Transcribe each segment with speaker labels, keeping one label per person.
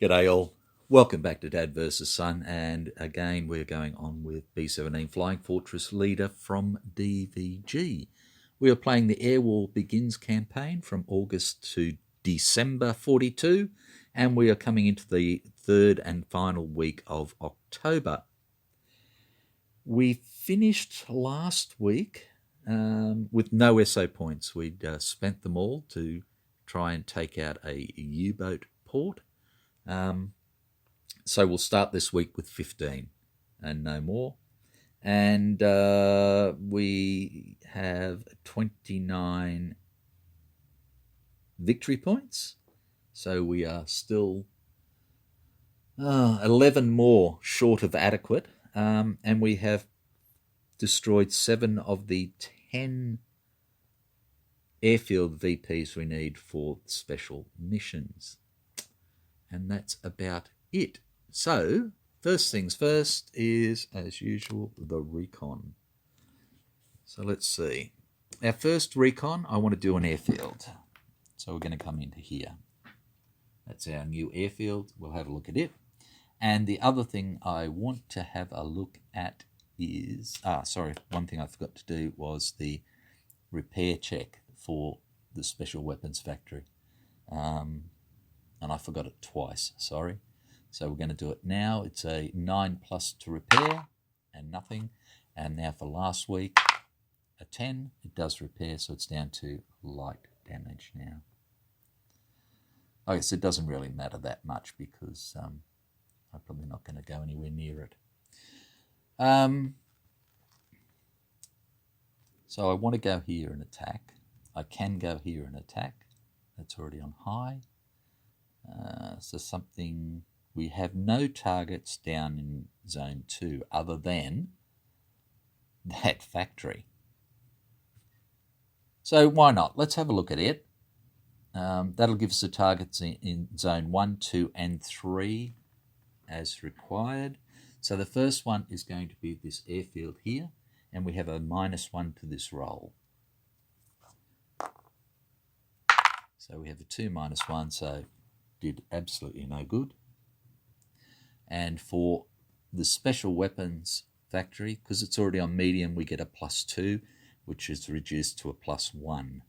Speaker 1: G'day all. Welcome back to Dad vs Son, and again we're going on with B-17 Flying Fortress Leader from DVG. We are playing the Air War Begins campaign from August to December 42, and we are coming into the third and final week of October. We finished last week with no SO points. We'd spent them all to try and take out a U-boat port. So we'll start this week with 15 and no more. And we have 29 victory points. So we are still 11 more short of adequate. And we have destroyed 7 of the 10 airfield VPs we need for special missions. And that's about it. So, first things first is, as usual, the recon. So let's see. Our first recon, I want to do an airfield. So we're going to come into here. That's our new airfield. We'll have a look at it. And the other thing I want to have a look at is... one thing I forgot to do was the repair check for the Special Weapons Factory. And I forgot it twice, sorry. So we're going to do it now. It's a 9+ to repair and nothing. And now for last week, a 10. It does repair, so it's down to light damage now. I guess it doesn't really matter that much because I'm probably not going to go anywhere near it. So I want to go here and attack. I can go here and attack. That's already on high. So something... We have no targets down in Zone 2 other than that factory. So why not? Let's have a look at it. That'll give us the targets in Zone 1, 2 and 3 as required. So the first one is going to be this airfield here, and we have a -1 to this roll. So we have a 2 -1, so did absolutely no good. And for the Special Weapons Factory, because it's already on medium, we get a +2, which is reduced to a +1.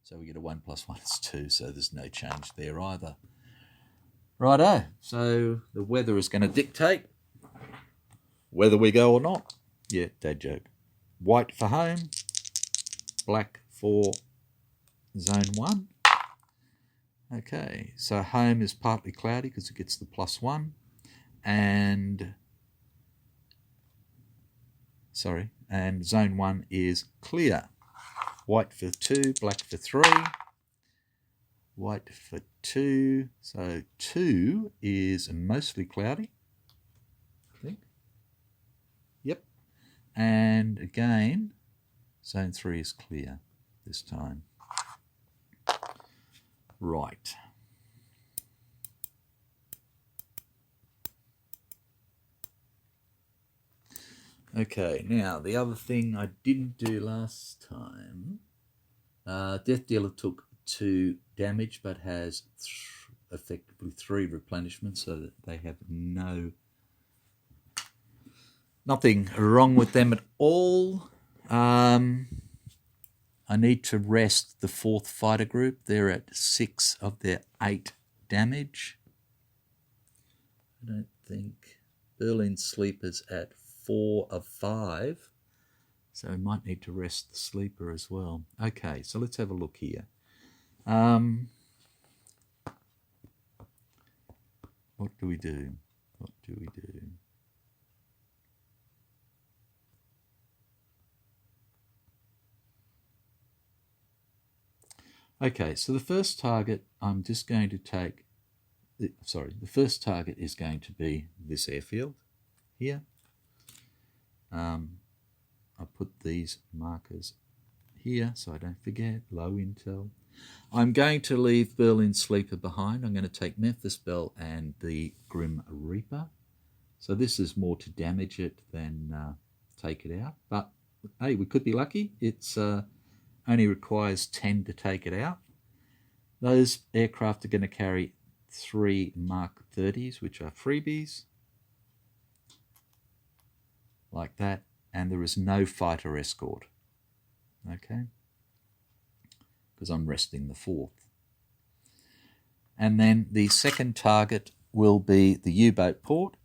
Speaker 1: So we get a 1 + 1 is 2, so there's no change there either. Righto, so the weather is going to dictate whether we go or not. Yeah, dad joke. White for home, black for Zone 1. Okay, so home is partly cloudy because it gets the +1. And Zone 1 is clear. White for 2, black for 3. White for 2, so 2 is mostly cloudy, I think. Yep. And again, Zone 3 is clear this time. Right. Okay, now the other thing I didn't do last time, Death Dealer took 2 damage but has effectively 3 replenishments, so that they have nothing wrong with them at all. I need to rest the 4th fighter group. They're at 6 of their 8 damage. I don't think Berlin Sleeper's at 4 of 5, so we might need to rest the sleeper as well. Okay, so let's have a look here. What do we do? Okay, so the first target I'm just going to take... the first target is going to be this airfield here. I put these markers here so I don't forget. Low intel. I'm going to leave Berlin Sleeper behind. I'm going to take Memphis Belle and the Grim Reaper. So this is more to damage it than take it out. But hey, we could be lucky. It's only requires 10 to take it out. Those aircraft are going to carry 3 Mark 30s, which are freebies, like that, and there is no fighter escort, okay, because I'm resting the 4th. And then the second target will be the U-boat port.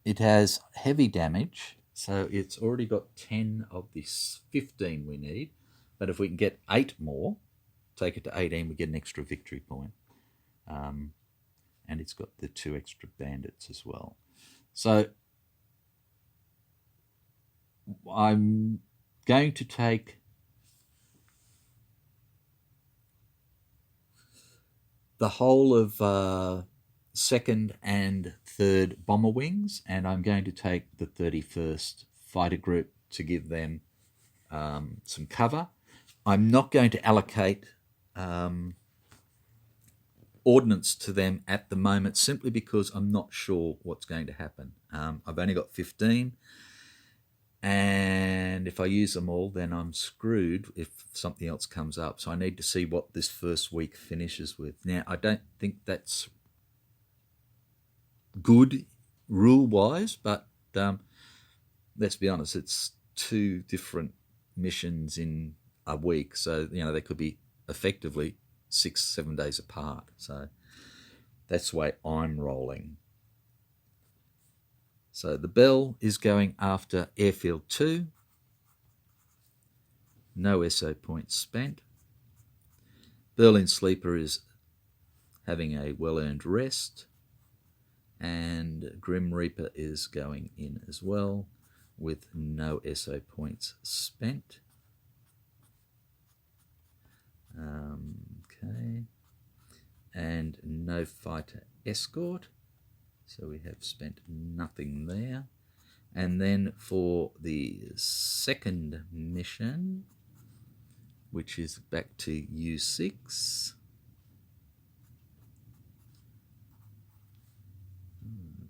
Speaker 1: It has heavy damage, so it's already got 10 of the 15 we need, but if we can get 8 more, take it to 18, we get an extra victory point. And it's got the 2 extra bandits as well. So I'm going to take the whole of second and third bomber wings, and I'm going to take the 31st fighter group to give them some cover. I'm not going to allocate ordnance to them at the moment, simply because I'm not sure what's going to happen. I've only got 15, and if I use them all, then I'm screwed if something else comes up. So I need to see what this first week finishes with. Now, I don't think that's good rule-wise, but let's be honest, it's 2 different missions in a week, so they could be effectively 6-7 days apart. So that's the way I'm rolling. So the Bell is going after Airfield 2. No SO points spent. Berlin Sleeper is having a well-earned rest. And Grim Reaper is going in as well with no SO points spent. Okay. And no fighter escort. So we have spent nothing there. And then for the second mission, which is back to U6.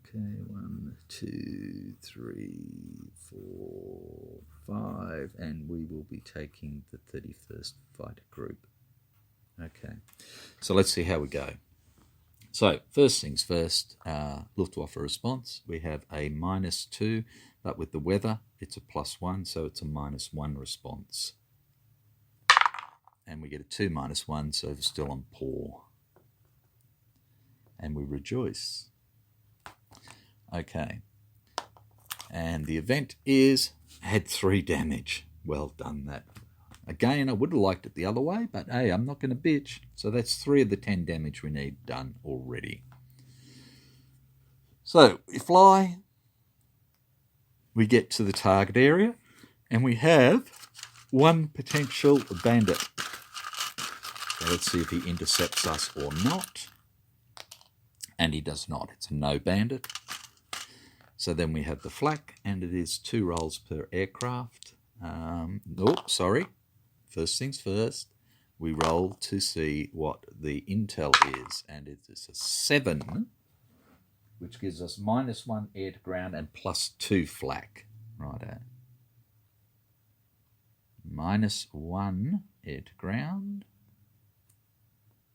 Speaker 1: Okay, 1, 2, 3, 4, 5, and we will be taking the 31st fighter group. Okay, so let's see how we go. So first things first, Luftwaffe response. We have a -2, but with the weather, it's a +1, so it's a -1 response. And we get a 2 -1, so we're still on poor. And we rejoice. Okay. And the event is, had 3 damage. Well done, that. Again, I would have liked it the other way, but hey, I'm not going to bitch. So that's 3 of the 10 damage we need done already. So we fly, we get to the target area, and we have 1 potential bandit. So let's see if he intercepts us or not. And he does not. It's a no bandit. So then we have the flak, and it is 2 rolls per aircraft. Sorry. First things first, we roll to see what the intel is, and it is a 7, which gives us -1 air to ground and +2 flak. Righto. -1 air to ground,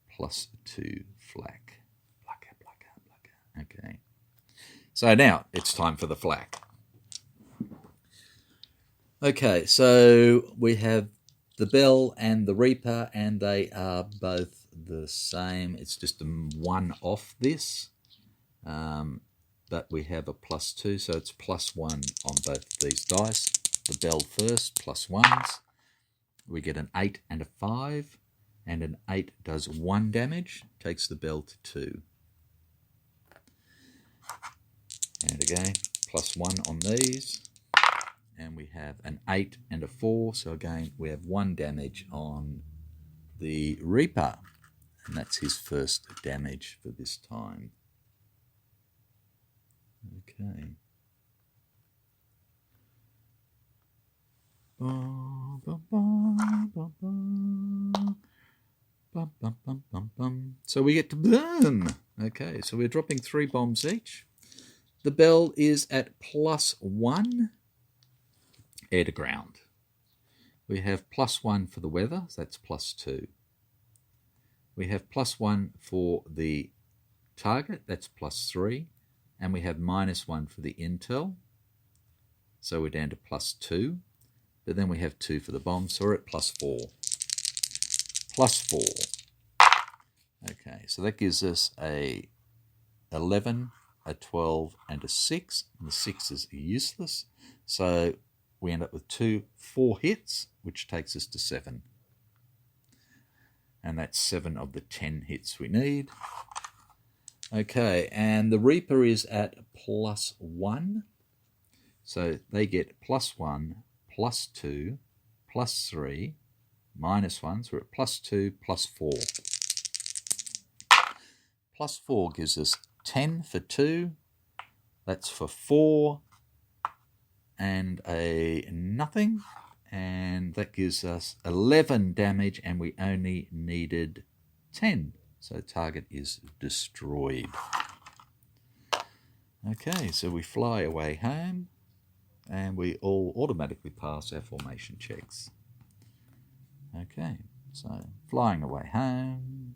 Speaker 1: +2 flak. Okay. So now it's time for the flak. Okay, so we have the Bell and the Reaper, and they are both the same. It's just a 1 off this, but we have a +2, so it's +1 on both of these dice. The Bell first, +1s. We get an 8 and a 5, and an 8 does 1 damage, takes the Bell to 2. And again, +1 on these. And we have an 8 and a 4. So again, we have 1 damage on the Reaper. And that's his first damage for this time. Okay. So we get to boom. Okay, so we're dropping 3 bombs each. The Bell is at +1 air to ground. We have +1 for the weather, so that's +2. We have +1 for the target, that's +3, and we have -1 for the intel, so we're down to +2, but then we have 2 for the bomb, so we're at +4. +4. Okay, so that gives us a 11, a 12, and a 6, and the 6 is useless, so we end up with 4 hits, which takes us to 7. And that's 7 of the 10 hits we need. Okay, and the Reaper is at +1. So they get +1, +2, +3, -1. So we're at +2, +4. +4 gives us 10 for 2. That's for 4. And a nothing. And that gives us 11 damage, and we only needed 10. So the target is destroyed. Okay, so we fly away home, and we all automatically pass our formation checks. Okay, so flying away home.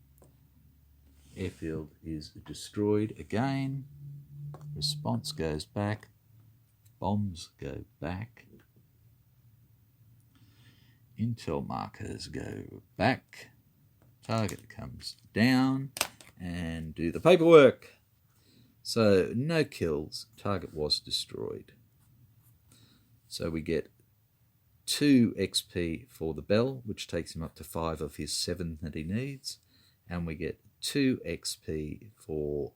Speaker 1: Airfield is destroyed again. Response goes back. Bombs go back. Intel markers go back. Target comes down, and do the paperwork. So no kills. Target was destroyed. So we get 2 XP for the Bell, which takes him up to 5 of his 7 that he needs. And we get 2 XP for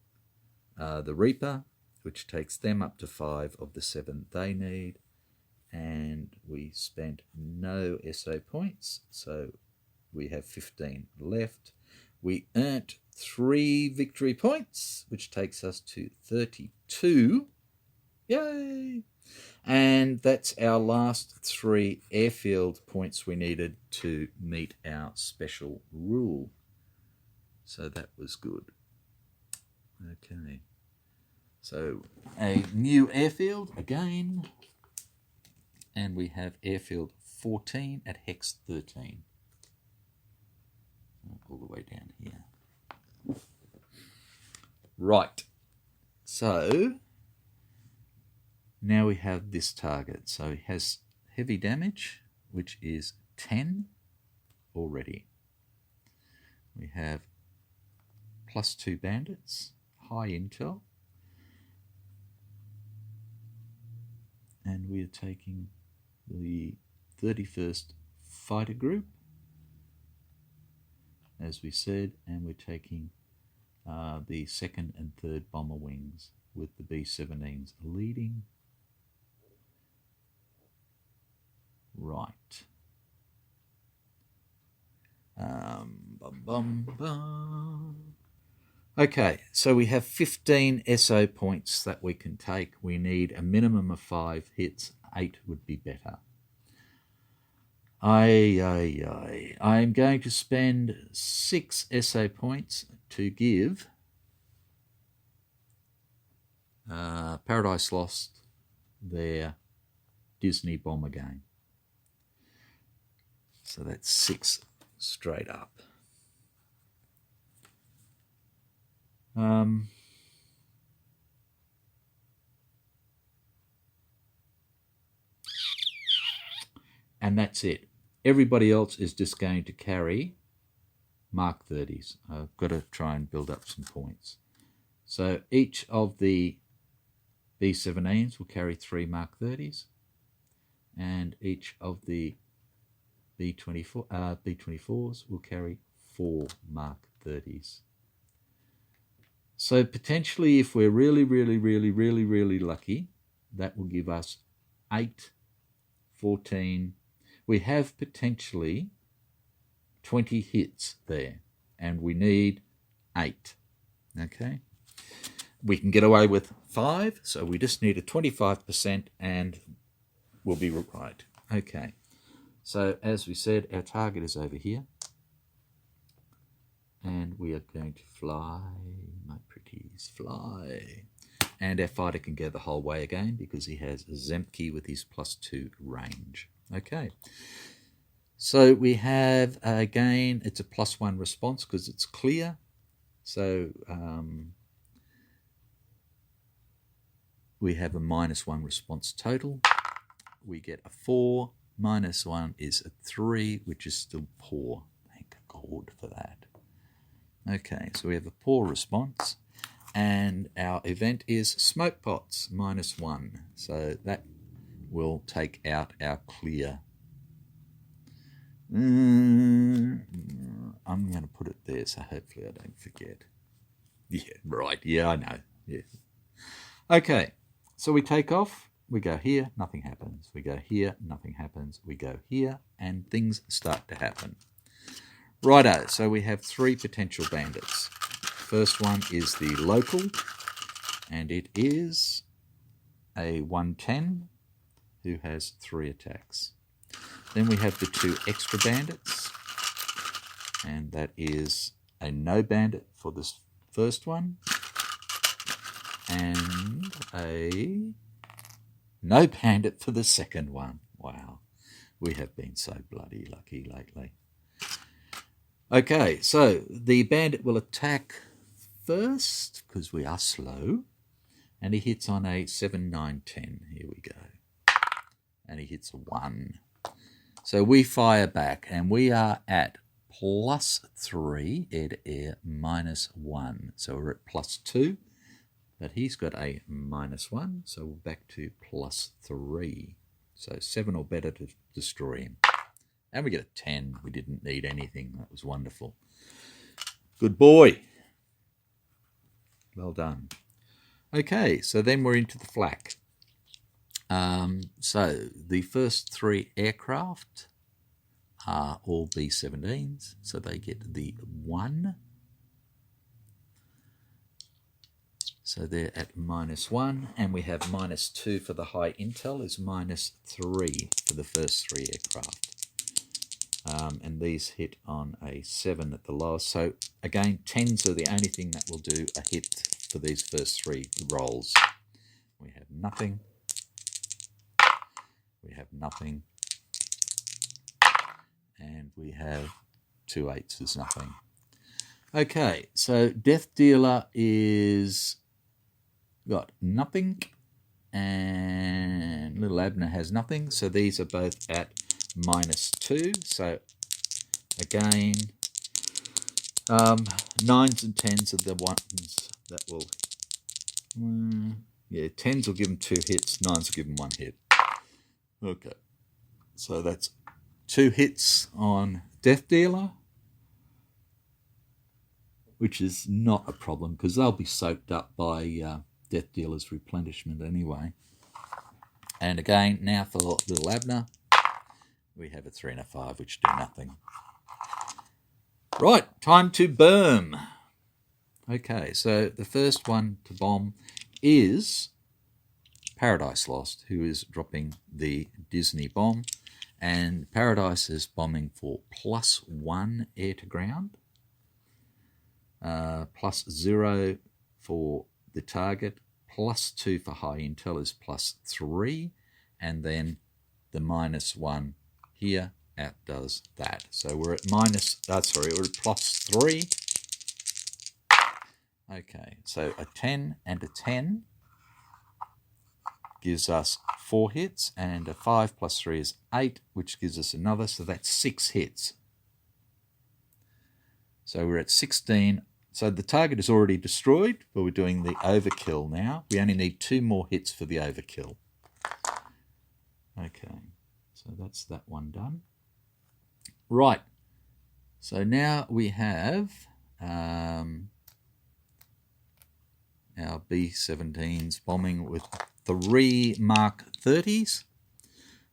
Speaker 1: the Reaper, which takes them up to 5 of the 7 they need. And we spent no SO points, so we have 15 left. We earned 3 victory points, which takes us to 32. Yay! And that's our last 3 airfield points we needed to meet our special rule. So that was good. Okay. So a new airfield again. And we have airfield 14 at hex 13. All the way down here. Right. So now we have this target. So he has heavy damage, which is 10 already. We have +2 bandits, high intel. And we are taking the 31st Fighter Group, as we said, and we're taking the 2nd and 3rd Bomber Wings with the B-17s leading. Right. Okay, so we have 15 SO points that we can take. We need a minimum of 5 hits. 8 would be better. I'm going to spend 6 SO points to give Paradise Lost their Disney Bomber game. So that's 6 straight up. And that's it. Everybody else is just going to carry Mark 30s. I've got to try and build up some points. So each of the B-17s will carry 3 Mark 30s, and each of the B-24s will carry 4 Mark 30s. So potentially, if we're really lucky, that will give us 8, 14. We have potentially 20 hits there, and we need 8. Okay? We can get away with 5, so we just need a 25%, and we'll be right. Okay. So as we said, our target is over here. And we are going to fly, my pretties, fly. And our fighter can go the whole way again because he has Zemke with his +2 range. Okay. So we have, again, it's a +1 response because it's clear. So we have a -1 response total. We get a 4. -1 is a 3, which is still poor. Thank God for that. Okay, so we have a poor response. And our event is smoke pots, -1. So that will take out our clear. I'm going to put it there, so hopefully I don't forget. Yeah, right. Yeah, I know. Yeah. Okay, so we take off. We go here, nothing happens. We go here, nothing happens. We go here, and things start to happen. Righto, so we have 3 potential bandits. First one is the local, and it is a 110 who has 3 attacks. Then we have the 2 extra bandits, and that is a no bandit for this first one, and a no bandit for the second one. Wow, we have been so bloody lucky lately. Okay, so the bandit will attack first, because we are slow, and he hits on a 7, 9, 10. Here we go. And he hits a 1. So we fire back, and we are at +3, air to air, -1. So we're at +2, but he's got a -1, so we're back to +3. So 7 or better to destroy him. And we get a 10. We didn't need anything. That was wonderful. Good boy. Well done. Okay, so then we're into the flak. So the first 3 aircraft are all B-17s, so they get the 1. So they're at -1, and we have -2 for the high intel, is -3 for the first 3 aircraft. And these hit on a 7 at the lowest. So again, 10s are the only thing that will do a hit for these first 3 rolls. We have nothing. We have nothing. And we have 2 8s is nothing. Okay, so Death Dealer is got nothing, and Little Abner has nothing. So these are both at -2. So again, 9s and 10s are the ones that will, yeah, 10s will give them 2 hits, 9s will give them 1 hit. Okay, so that's 2 hits on Death Dealer, which is not a problem because they'll be soaked up by Death Dealer's replenishment anyway. And again, now for Little Abner, we have a 3 and a 5, which do nothing. Right, time to boom. Okay, so the first one to bomb is Paradise Lost, who is dropping the Disney bomb. And Paradise is bombing for +1 air to ground, +0 for the target, +2 for high intel is +3, and then the -1 here outdoes that. So we're at we're at +3. Okay, so a 10 and a 10 gives us 4 hits, and a 5 + 3 is 8, which gives us another, so that's 6 hits. So we're at 16. So the target is already destroyed, but we're doing the overkill now. We only need 2 more hits for the overkill. Okay, so that's that one done. Right, so now we have our B-17s bombing with 3 Mark 30s.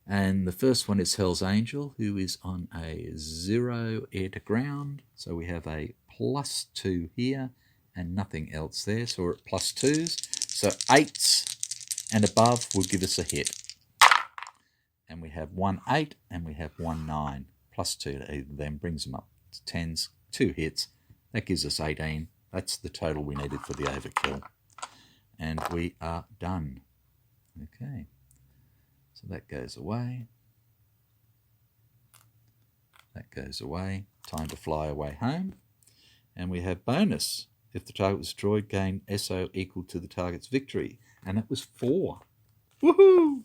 Speaker 1: And the first one is Hell's Angel, who is on a 0 air to ground. So we have a +2 here and nothing else there. So we're at +2s. So 8s and above will give us a hit. And we have 1 8 and we have 1 9. +2 to either of them brings them up to 10s, 2 hits. That gives us 18. That's the total we needed for the overkill. And we are done. Okay. So that goes away. That goes away. Time to fly away home. And we have bonus. If the target was destroyed, gain SO equal to the target's victory. And it was 4. Woohoo!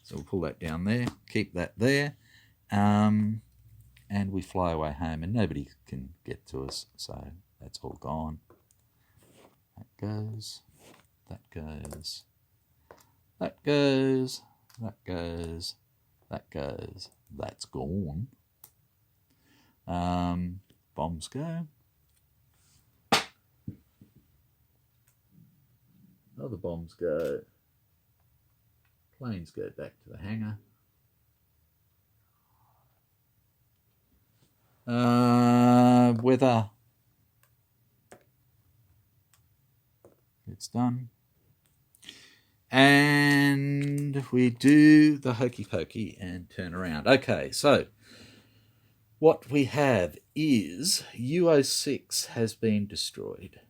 Speaker 1: So we'll pull that down there. Keep that there. And we fly away home. And nobody can get to us. So that's all gone. That goes. That goes. That goes. That goes. That goes. That's gone. Bombs go. Other bombs go. Planes go back to the hangar. Weather. It's done. And we do the hokey pokey and turn around. Okay, so what we have is UO6 has been destroyed.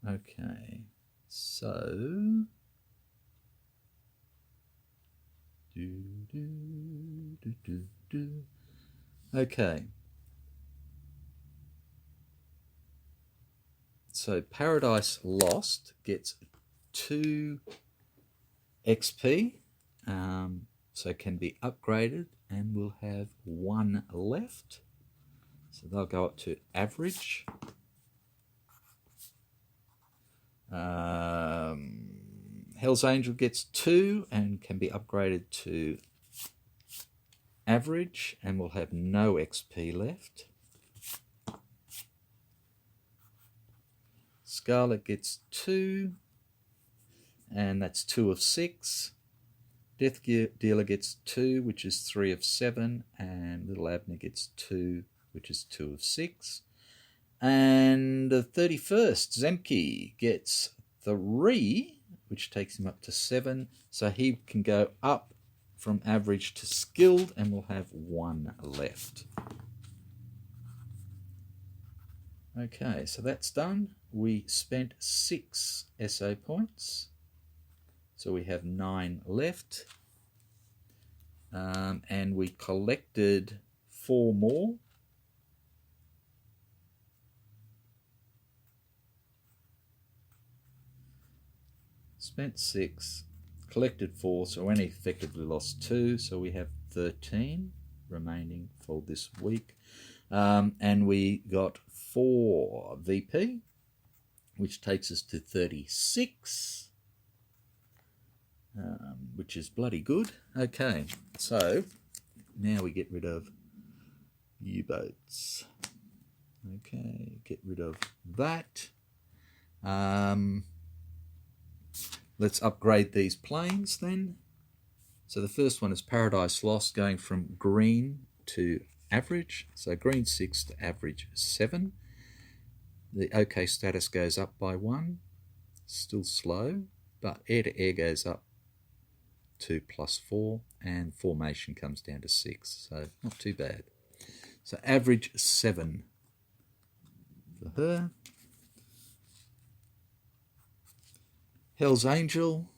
Speaker 1: Okay, so okay. So Paradise Lost gets 2 XP, so can be upgraded, and we'll have 1 left. So they'll go up to average. Hell's Angel gets 2 and can be upgraded to average, and we'll have no XP left. Scarlet gets 2, and that's 2 of 6. Death Dealer gets 2, which is 3 of 7, and Little Abner gets 2, which is 2 of 6. And the 31st, Zemke gets 3, which takes him up to 7. So he can go up from average to skilled, and we'll have 1 left. Okay, so that's done. We spent 6 SO points. So we have 9 left. And we collected 4 more. Spent 6, collected 4, so we only effectively lost 2, so we have 13 remaining for this week. And we got 4 VP, which takes us to 36, which is bloody good. Okay, so now we get rid of U-boats. Okay, get rid of that. Let's upgrade these planes then. So the first one is Paradise Lost, going from green to average. So green 6 to average 7. The OK status goes up by 1. Still slow, but air-to-air goes up to +4, and formation comes down to 6. So not too bad. So average 7 for her. Hell's Angel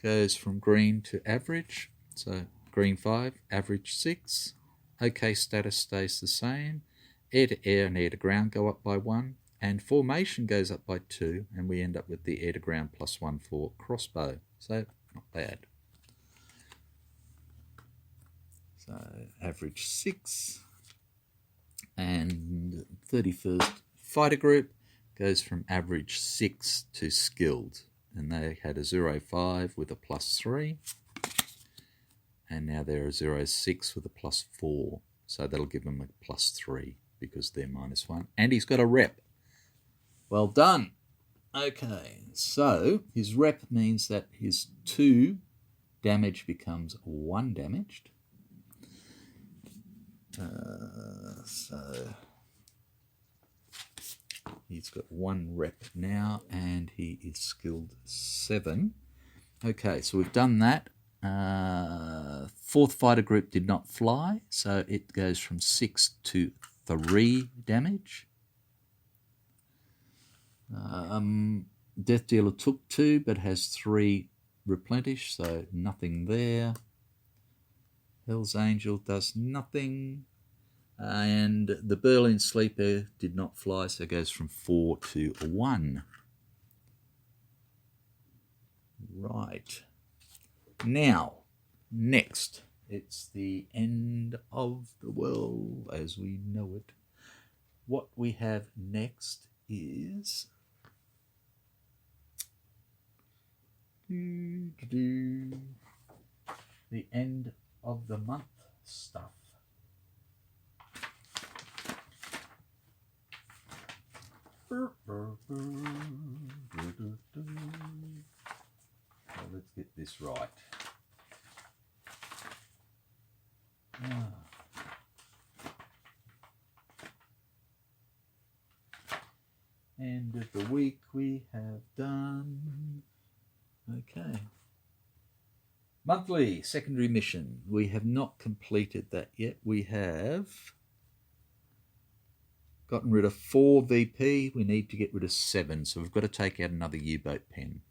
Speaker 1: goes from green to average, so green 5, average 6. OK status stays the same. Air-to-air and air-to-ground go up by 1, and formation goes up by 2, and we end up with the air-to-ground +1 for crossbow. So not bad. So average 6, and 31st fighter group goes from average 6 to skilled. And they had a 0.5 with a +3, and now they're a 0.6 with a +4. So that'll give them a +3 because they're -1. And he's got a rep. Well done. Okay, so his rep means that his 2 damage becomes 1 damaged. So he's got 1 rep now, and he is skilled 7. Okay, so we've done that. 4th fighter group did not fly, so it goes from 6 to 3 damage. Death Dealer took 2 but has 3 replenished, so nothing there. Hell's Angel does nothing. And the Berlin Sleeper did not fly, so it goes from 4 to 1. Right. Now, next, it's the end of the world as we know it. What we have next is the end of the month stuff. So let's get this right. End of the week we have done. Okay. Monthly secondary mission. We have not completed that yet. We have gotten rid of 4 VP. We need to get rid of 7. So we've got to take out another U-boat pen.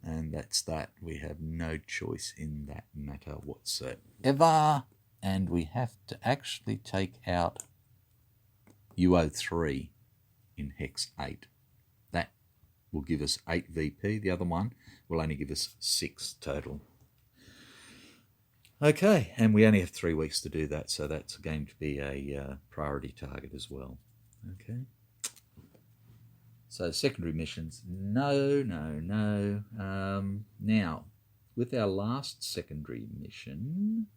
Speaker 1: And that's that. We have no choice in that matter whatsoever. And we have to actually take out UO3 in Hex 8. That will give us 8 VP. The other one will only give us 6 total. Okay, and we only have 3 weeks to do that, so that's going to be a priority target as well. Okay. So secondary missions, no. Now, with our last secondary mission,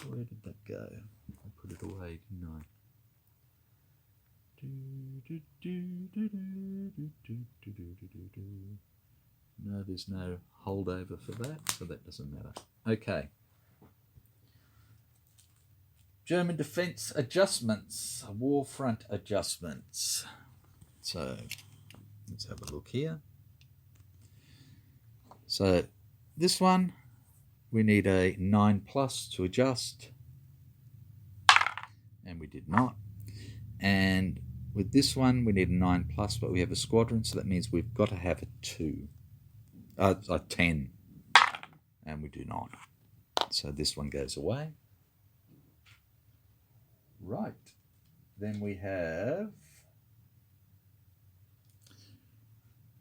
Speaker 1: where did that go? I put it away, didn't I? No, there's no holdover for that, so that doesn't matter. Okay. German defence adjustments, war front adjustments. So let's have a look here. So this one, we need a 9+ to adjust, and we did not. And with this one, we need a 9+, but we have a squadron, so that means we've got to have a 10, and we do not. So this one goes away. Right. Then we have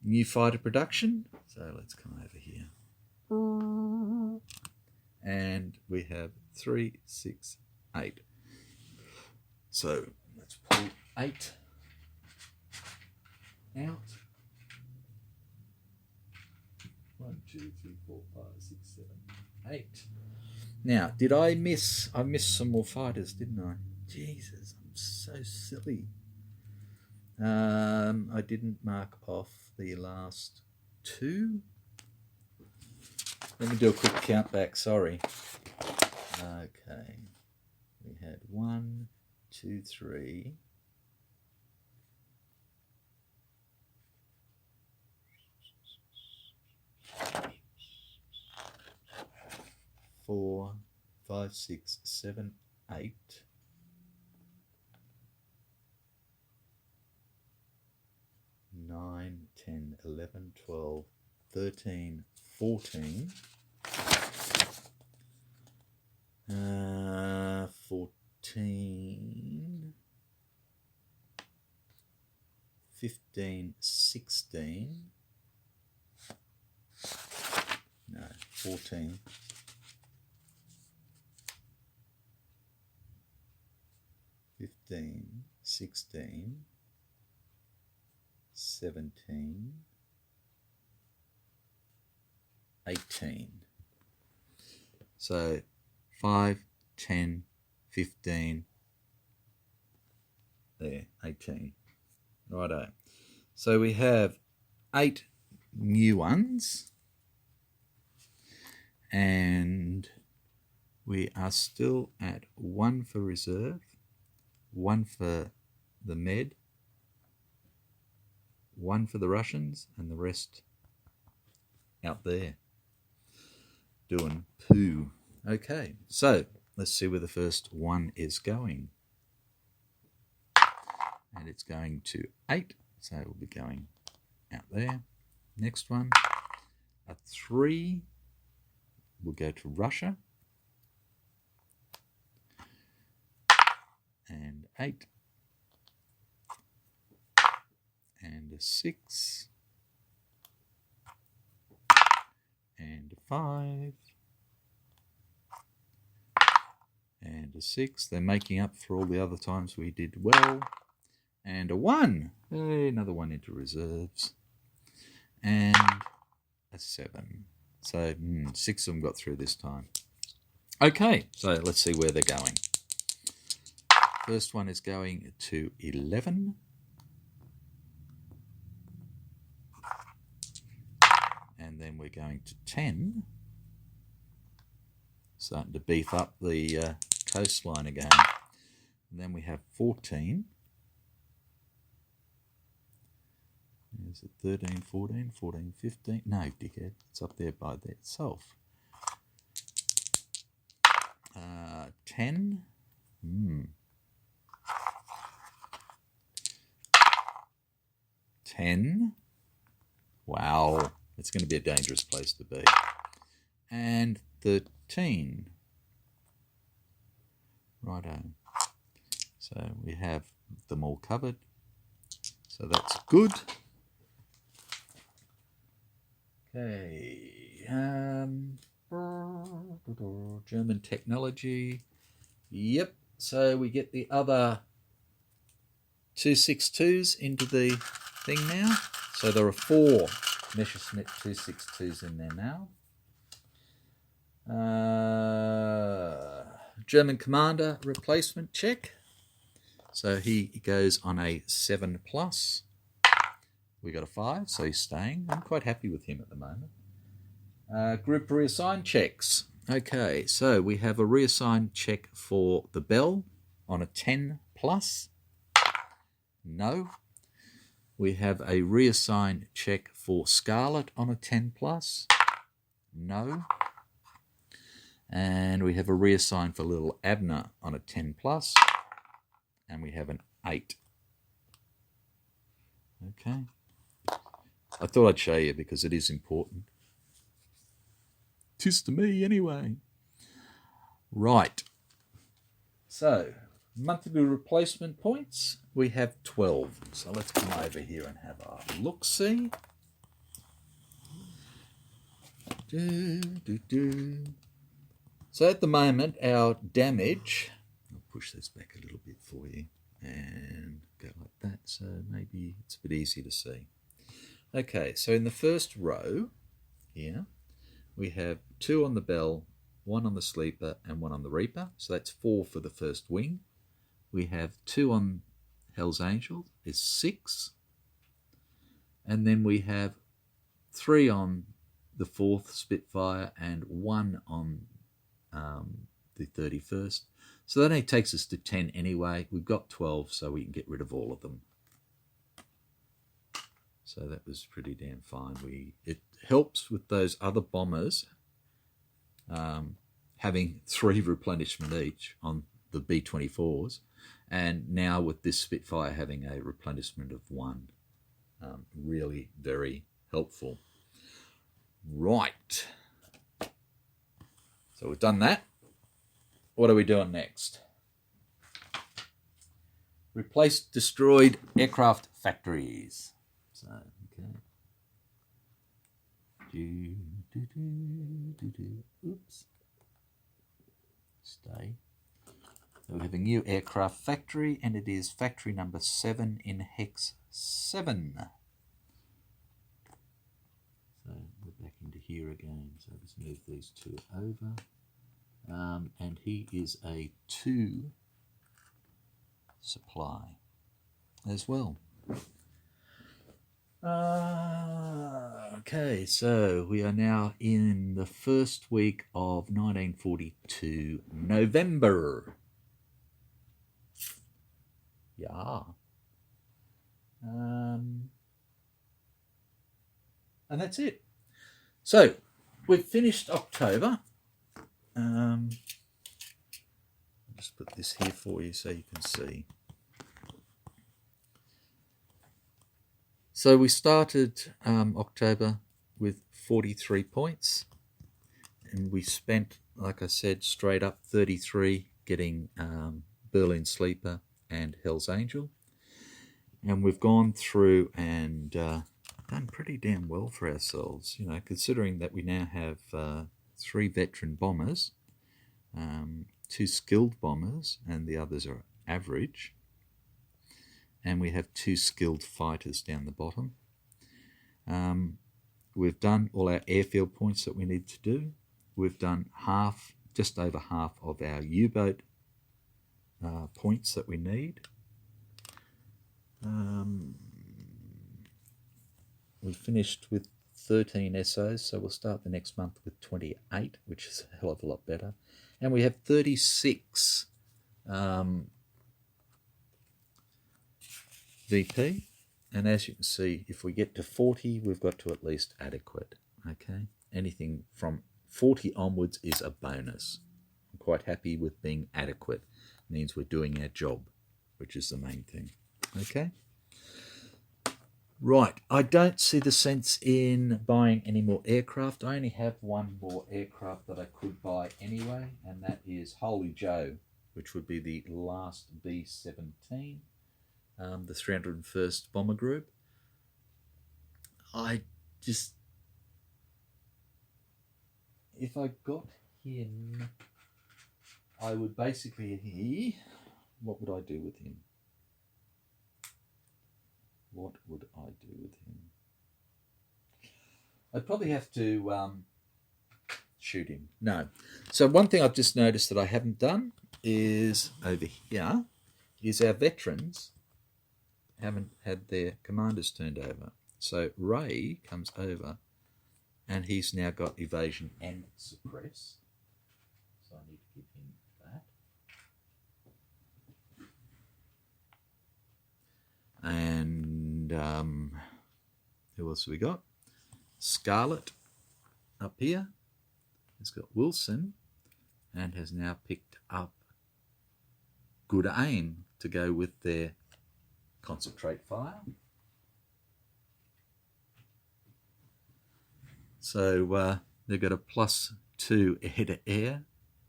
Speaker 1: new fighter production. So let's come over here. And we have 3, 6, 8. So let's pull 8 out. 1, 2, 3, 4, 5, 6, 7, 8. Now, did I miss? I missed some more fighters, didn't I? Jesus, I'm so silly. I didn't mark off the last 2. Let me do a quick count back, sorry. Okay. We had 1, 2, 3. 4, 5, 6, 7, 8. 9, 10, 11, 12, 13, 14. 14, 15, 16. No, 14. 15, 16, 17, 18. So 5, 10, 15, there, 18. Righto. So we have 8 new ones, and we are still at 1 for reserve, 1 for the Med, 1 for the Russians, and the rest out there doing poo. Okay, so let's see where the first one is going. And it's going to 8, so it will be going out there. Next one, a 3 will go to Russia. And 8. And a 6. And a 5. And a 6. They're making up for all the other times we did well. And a 1. Another 1 into reserves. And a 7. So 6 of them got through this time. Okay, so let's see where they're going. First one is going to 11. And then we're going to 10. Starting to beef up the coastline again. And then we have 14. Is it 13, 14, 14, 15? No, dickhead. It's up there by itself. 10. 10. Wow. It's going to be a dangerous place to be. And 13. Righto. So we have them all covered. So that's good. Okay. German technology. Yep. So we get the other 262s into the thing now. So there are 4 Messerschmitt 262s in there now. German commander replacement check. So he goes on a 7+. We got a 5, so he's staying. I'm quite happy with him at the moment. Group reassign checks. Okay, so we have a reassign check for the Bell on a 10+. No. We have a reassign check for Scarlet on a 10+. No. And we have a reassign for Little Abner on a 10+. And we have an 8. Okay. I thought I'd show you because it is important. 'Tis to me anyway. Right. So, monthly replacement points, we have 12. So let's come over here and have a look-see. So at the moment, our damage, I'll push this back a little bit for you and go like that, so maybe it's a bit easier to see. Okay, so in the first row here, we have 2 on the Bell, 1 on the Sleeper, and 1 on the Reaper. So that's 4 for the first wing. We have 2 on Hell's Angel, is 6. And then we have 3 on the 4th Spitfire and 1 on the 31st. So that only takes us to 10 anyway. We've got 12, so we can get rid of all of them. So that was pretty damn fine. It helps with those other bombers having 3 replenishment each on the B-24s, and now with this Spitfire having a replenishment of 1. Really very helpful. Right. So we've done that. What are we doing next? Replace destroyed aircraft factories. So, okay. Oops. Stay. So we have a new aircraft factory, and it is factory number 7 in Hex 7. So we're back into here again. So let's move these 2 over. And he is a 2 supply as well. Okay, so we are now in the first week of 1942 November. Yeah. And that's it. So we've finished October. I'll just put this here for you so you can see. So we started October with 43 points, and we spent, like I said, straight up 33 getting Berlin Sleeper and Hell's Angel. And we've gone through and done pretty damn well for ourselves, you know, considering that we now have 3 veteran bombers, 2 skilled bombers, and the others are average. And we have 2 skilled fighters down the bottom. We've done all our airfield points that we need to do. We've done just over half of our U-boat points that we need. We finished with 13 SOs, so we'll start the next month with 28, which is a hell of a lot better. And we have 36 VP, and as you can see, if we get to 40, we've got to at least adequate. Okay, anything from 40 onwards is a bonus. I'm quite happy with being adequate. It means we're doing our job, which is the main thing. Okay, right, I don't see the sense in buying any more aircraft. I only have one more aircraft that I could buy anyway, and that is Holy Joe, which would be the last B-17. The 301st Bomber Group. If I got him, I would basically, what would I do with him? What would I do with him? I'd probably have to shoot him. No. So one thing I've just noticed that I haven't done is over here is our veterans haven't had their commanders turned over. So Ray comes over and he's now got evasion and suppress. So I need to give him that. And who else have we got? Scarlet up here. He's got Wilson and has now picked up good aim to go with their concentrate fire. So they've got a +2 air-to-air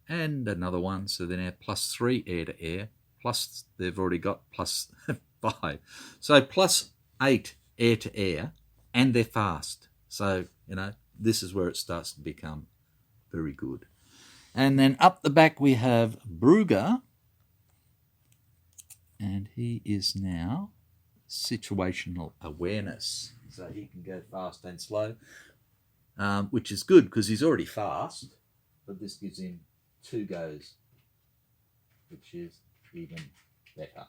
Speaker 1: and another one, so they're now +3 air-to-air, plus they've already got +5. So +8 air-to-air, and they're fast. So, you know, this is where it starts to become very good. And then up the back we have Brugger, and he is now situational awareness. So he can go fast and slow, which is good because he's already fast, but this gives him 2 goes, which is even better.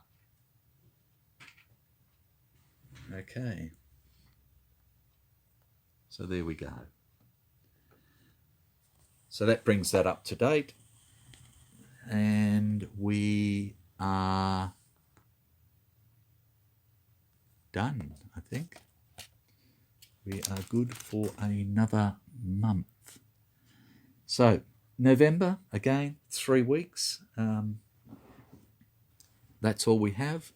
Speaker 1: Okay. So there we go. So that brings that up to date. And we are done, I think. We are good for another month. So November, again, 3 weeks. That's all we have.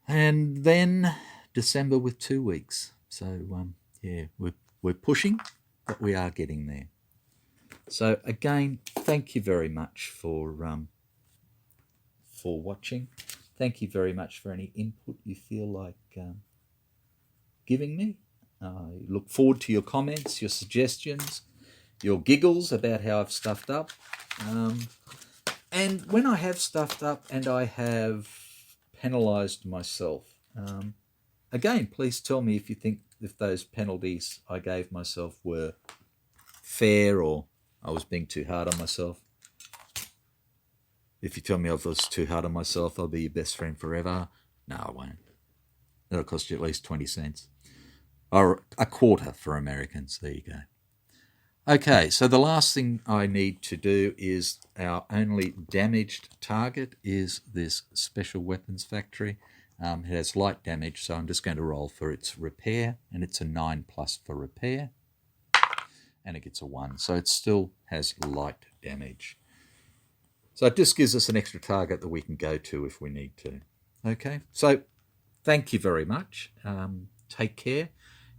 Speaker 1: And then December with 2 weeks. So yeah, we're pushing, but we are getting there. So again, thank you very much for watching. Thank you very much for any input you feel like giving me. I look forward to your comments, your suggestions, your giggles about how I've stuffed up. And when I have stuffed up and I have penalised myself, again, please tell me if you think if those penalties I gave myself were fair or I was being too hard on myself. If you tell me I was too hard on myself, I'll be your best friend forever. No, I won't. That'll cost you at least 20 cents. Or a quarter for Americans. There you go. Okay, so the last thing I need to do is our only damaged target is this Special Weapons Factory. It has light damage, so I'm just going to roll for its repair, and it's a 9+ for repair. and it gets a 1. So it still has light damage. So it just gives us an extra target that we can go to if we need to. Okay, so thank you very much. Take care,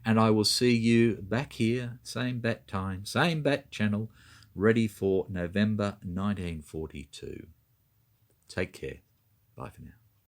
Speaker 1: and I will see you back here, same bat time, same bat channel, ready for November 1942. Take care. Bye for now.